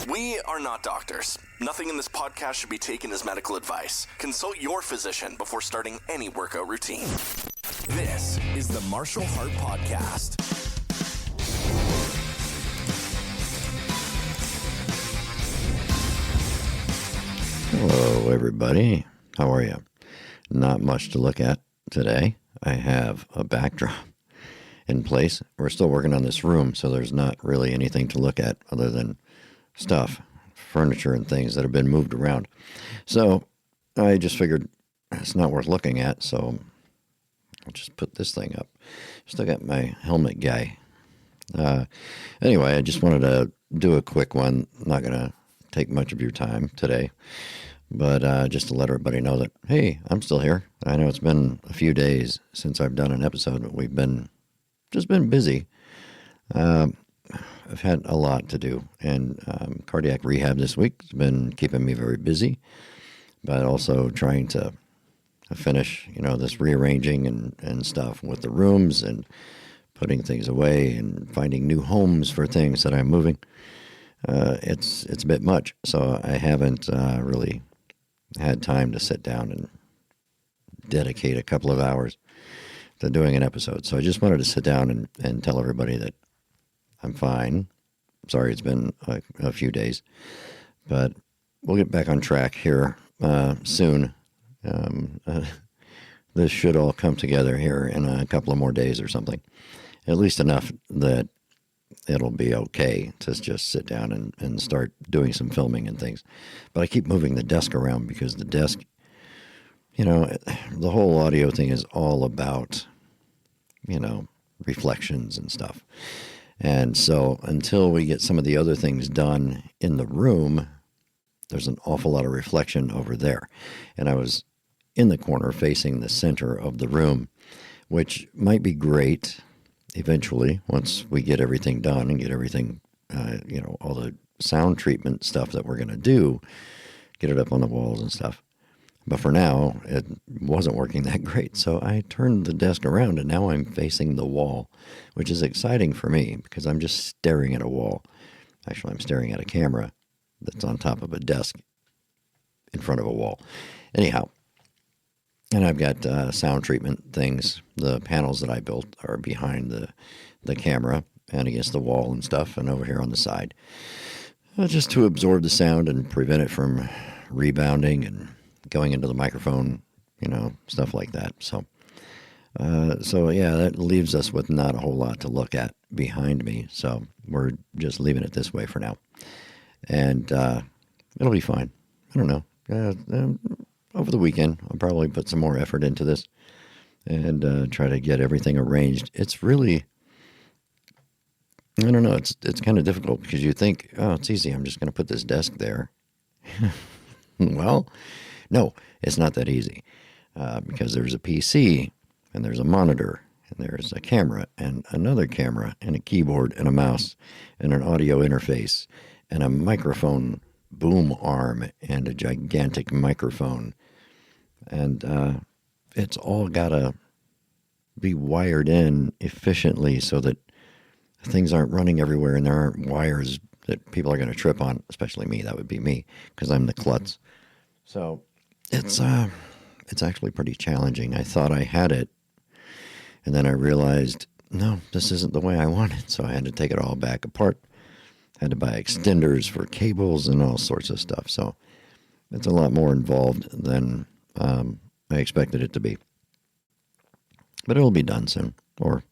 We are not doctors. Nothing in this podcast should be taken as medical advice. Consult your physician before starting any workout routine. This is the Martial Heart Podcast. Hello, everybody. How are you? Not much to look at today. I have a backdrop in place. We're still working on this room, so there's not really anything to look at other than stuff, furniture and things that have been moved around. So I just figured it's not worth looking at, so I'll just put this thing up. Still got my helmet guy. Anyway, I just wanted to do a quick one. Not going to take much of your time today, but just to let everybody know that, hey, I'm still here. I know it's been a few days since I've done an episode, but we've just been busy. I've had a lot to do, and cardiac rehab this week has been keeping me very busy, but also trying to finish, this rearranging and stuff with the rooms and putting things away and finding new homes for things that I'm moving. It's a bit much, so I haven't really had time to sit down and dedicate a couple of hours to doing an episode. So I just wanted to sit down and tell everybody that I'm fine. Sorry, it's been a few days, but we'll get back on track here soon. This should all come together here in a couple of more days or something, at least enough that it'll be okay to just sit down and start doing some filming and things. But I keep moving the desk around because the desk, the whole audio thing is all about, reflections and stuff. And so until we get some of the other things done in the room, there's an awful lot of reflection over there. And I was in the corner facing the center of the room, which might be great eventually once we get everything done and get everything, all the sound treatment stuff that we're going to do, get it up on the walls and stuff. But for now, it wasn't working that great. So I turned the desk around and now I'm facing the wall, which is exciting for me because I'm just staring at a wall. Actually, I'm staring at a camera that's on top of a desk in front of a wall. Anyhow, and I've got sound treatment things. The panels that I built are behind the camera and against the wall and stuff and over here on the side. Just to absorb the sound and prevent it from rebounding and going into the microphone, stuff like that. So yeah, that leaves us with not a whole lot to look at behind me. So we're just leaving it this way for now. And it'll be fine. I don't know. Over the weekend, I'll probably put some more effort into this and try to get everything arranged. It's really, I don't know, it's kind of difficult because you think, oh, it's easy. I'm just going to put this desk there. Well, no, it's not that easy because there's a PC and there's a monitor and there's a camera and another camera and a keyboard and a mouse and an audio interface and a microphone boom arm and a gigantic microphone. And it's all got to be wired in efficiently so that things aren't running everywhere and there aren't wires that people are going to trip on, especially me. That would be me because I'm the klutz. So it's actually pretty challenging. I thought I had it, and then I realized, no, this isn't the way I want it. So I had to take it all back apart. Had to buy extenders for cables and all sorts of stuff. So it's a lot more involved than I expected it to be. But it'll be done soon, or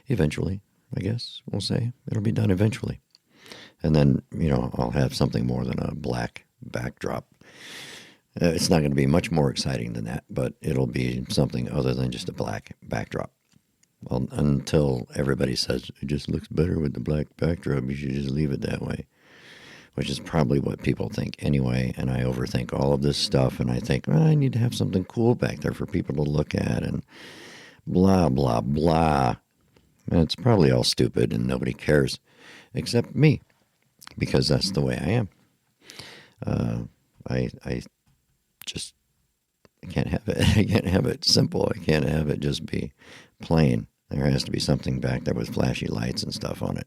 eventually, I guess we'll say. It'll be done eventually. And then, I'll have something more than a black backdrop. It's not going to be much more exciting than that, but it'll be something other than just a black backdrop. Well, until everybody says it just looks better with the black backdrop, you should just leave it that way, which is probably what people think anyway. And I overthink all of this stuff, and I think, I need to have something cool back there for people to look at, and blah, blah, blah. And it's probably all stupid, and nobody cares except me, because that's the way I am. I just can't have it. I can't have it simple. I can't have it just be plain. There has to be something back there with flashy lights and stuff on it,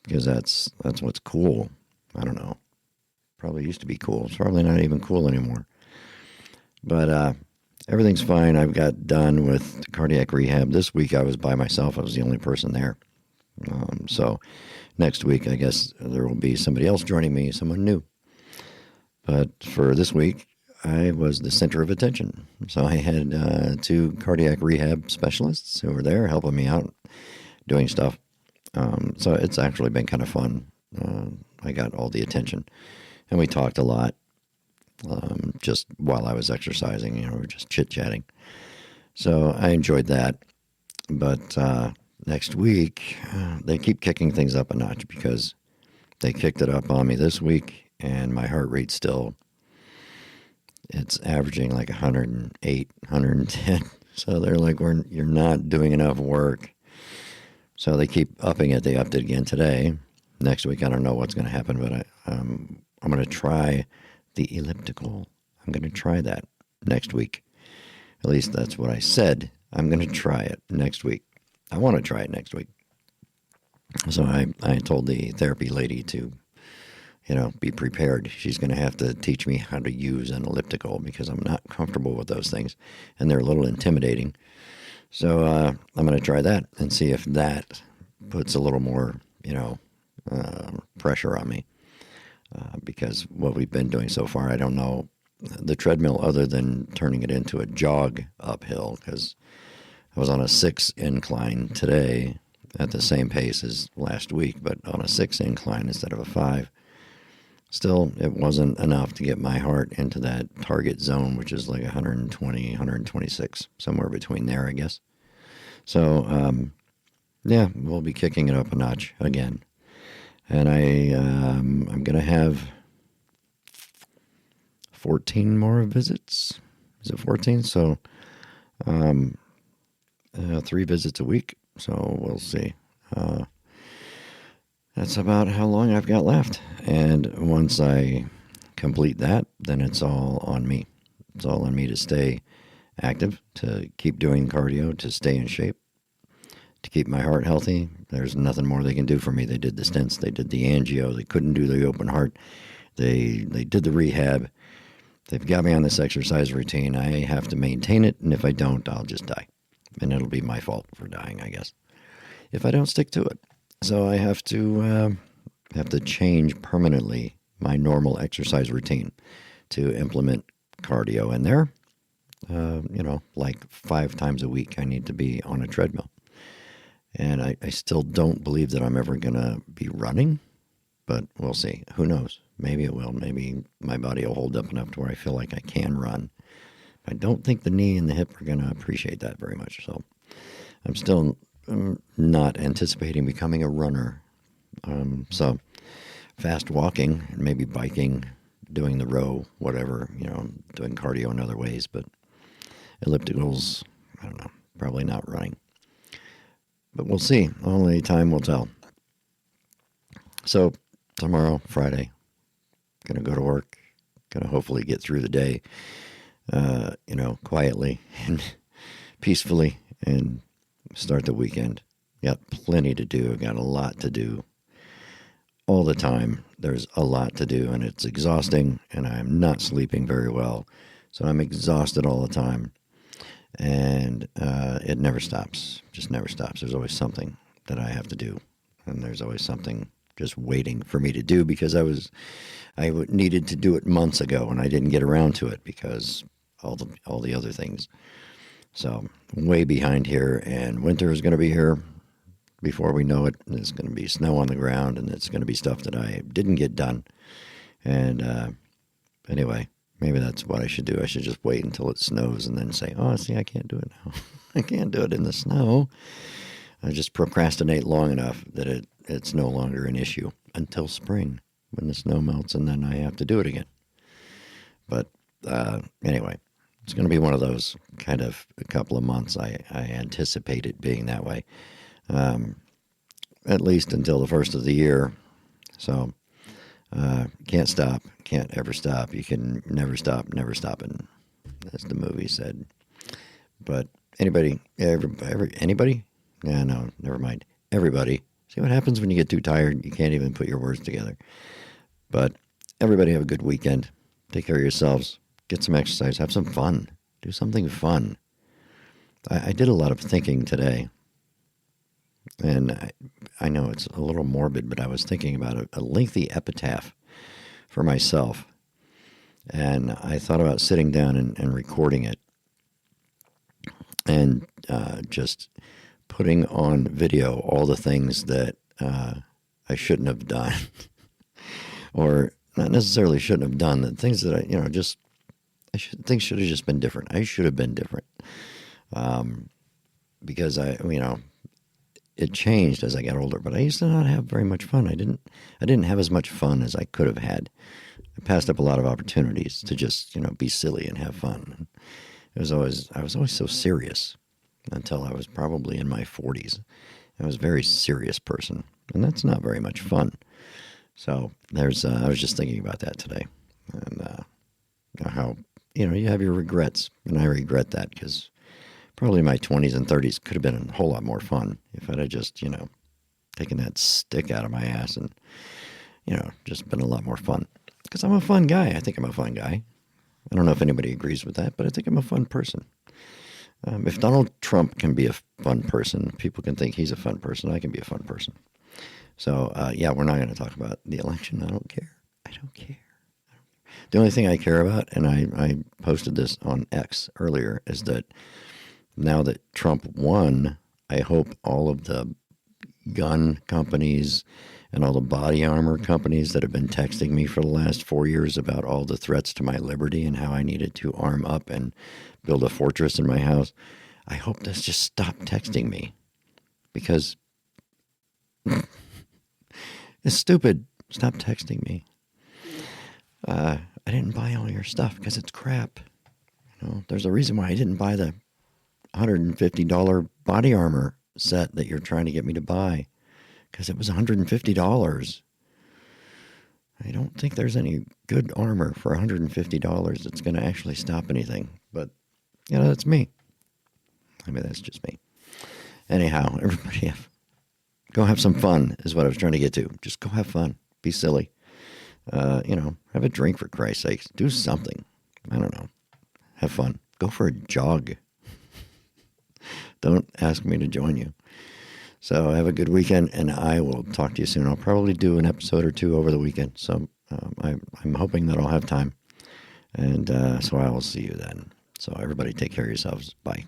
because that's what's cool. I don't know. Probably used to be cool. It's probably not even cool anymore. But everything's fine. I've got done with cardiac rehab. This week I was by myself. I was the only person there. So next week, I guess there will be somebody else joining me, someone new. But for this week, I was the center of attention. So I had 2 cardiac rehab specialists who were there helping me out, doing stuff. So it's actually been kind of fun. I got all the attention. And we talked a lot just while I was exercising. We were just chit-chatting. So I enjoyed that. But next week, they keep kicking things up a notch because they kicked it up on me this week, and my heart rate still, it's averaging like 108, 110. So they're like, you're not doing enough work. So they keep upping it. They upped it again today. Next week, I don't know what's going to happen, but I'm going to try the elliptical. I'm going to try that next week. At least that's what I said. I'm going to try it next week. I want to try it next week. So I told the therapy lady to, be prepared. She's going to have to teach me how to use an elliptical because I'm not comfortable with those things, and they're a little intimidating. So I'm going to try that and see if that puts a little more, pressure on me. Because what we've been doing so far, I don't know the treadmill other than turning it into a jog uphill, because I was on a 6 incline today at the same pace as last week, but on a 6 incline instead of a 5. Still, it wasn't enough to get my heart into that target zone, which is like 120, 126, somewhere between there, I guess. So, we'll be kicking it up a notch again. And I'm going to have 14 more visits. Is it 14? So 3 visits a week. So we'll see. That's about how long I've got left. And once I complete that, then it's all on me. It's all on me to stay active, to keep doing cardio, to stay in shape, to keep my heart healthy. There's nothing more they can do for me. They did the stents, they did the angio, they couldn't do the open heart, they did the rehab. They've got me on this exercise routine. I have to maintain it, and if I don't, I'll just die. And it'll be my fault for dying, I guess, if I don't stick to it. So I have to change permanently my normal exercise routine to implement cardio in there. Like 5 times a week I need to be on a treadmill. And I still don't believe that I'm ever going to be running, but we'll see. Who knows? Maybe it will. Maybe my body will hold up enough to where I feel like I can run. I don't think the knee and the hip are going to appreciate that very much. So I'm still not anticipating becoming a runner. So fast walking, maybe biking, doing the row, whatever, doing cardio in other ways. But ellipticals, I don't know, probably not running. But we'll see. Only time will tell. So tomorrow, Friday, going to go to work. Going to hopefully get through the day, quietly and peacefully, and start the weekend. Got plenty to do. Got a lot to do. All the time, there's a lot to do, and it's exhausting, and I'm not sleeping very well. So I'm exhausted all the time. And it never stops, just never stops. There's always something that I have to do, and there's always something just waiting for me to do because I needed to do it months ago, and I didn't get around to it because all the other things. So way behind here, and winter is going to be here before we know it. There's going to be snow on the ground, and it's going to be stuff that I didn't get done. And anyway. Maybe that's what I should do. I should just wait until it snows and then say, oh, see, I can't do it now. I can't do it in the snow. I just procrastinate long enough that it's no longer an issue until spring when the snow melts, and then I have to do it again. But anyway, it's going to be one of those kind of a couple of months. I anticipate it being that way, at least until the first of the year. So can't stop, can't ever stop. You can never stop, and as the movie said. But anybody? Yeah, no, never mind. Everybody. See what happens when you get too tired? You can't even put your words together. But everybody have a good weekend. Take care of yourselves. Get some exercise. Have some fun. Do something fun. I did a lot of thinking today. And I know it's a little morbid, but I was thinking about a lengthy epitaph for myself. And I thought about sitting down and recording it. And just putting on video all the things that I shouldn't have done. Or not necessarily shouldn't have done. The things that things should have just been different. I should have been different. Because it changed as I got older, but I used to not have very much fun. I didn't have as much fun as I could have had. I passed up a lot of opportunities to just, be silly and have fun. I was always so serious until I was probably in my 40s. I was a very serious person, and that's not very much fun. So I was just thinking about that today, and how, you have your regrets, and I regret that because probably my 20s and 30s could have been a whole lot more fun if I'd have just, taken that stick out of my ass and, just been a lot more fun. Because I'm a fun guy. I think I'm a fun guy. I don't know if anybody agrees with that, but I think I'm a fun person. If Donald Trump can be a fun person, people can think he's a fun person, I can be a fun person. So, we're not going to talk about the election. I don't care. The only thing I care about, and I posted this on X earlier, is that now that Trump won, I hope all of the gun companies and all the body armor companies that have been texting me for the last 4 years about all the threats to my liberty and how I needed to arm up and build a fortress in my house, I hope this just stop texting me. Because it's stupid. Stop texting me. I didn't buy all your stuff because it's crap. There's a reason why I didn't buy the $150 body armor set that you're trying to get me to buy, because it was $150. I don't think there's any good armor for $150 that's going to actually stop anything. But, that's me. I mean, that's just me. Anyhow, everybody go have some fun is what I was trying to get to. Just go have fun. Be silly. Have a drink for Christ's sakes. Do something. I don't know. Have fun. Go for a jog. Don't ask me to join you. So have a good weekend, and I will talk to you soon. I'll probably do an episode or two over the weekend, so I'm hoping that I'll have time. And so I will see you then. So everybody take care of yourselves. Bye.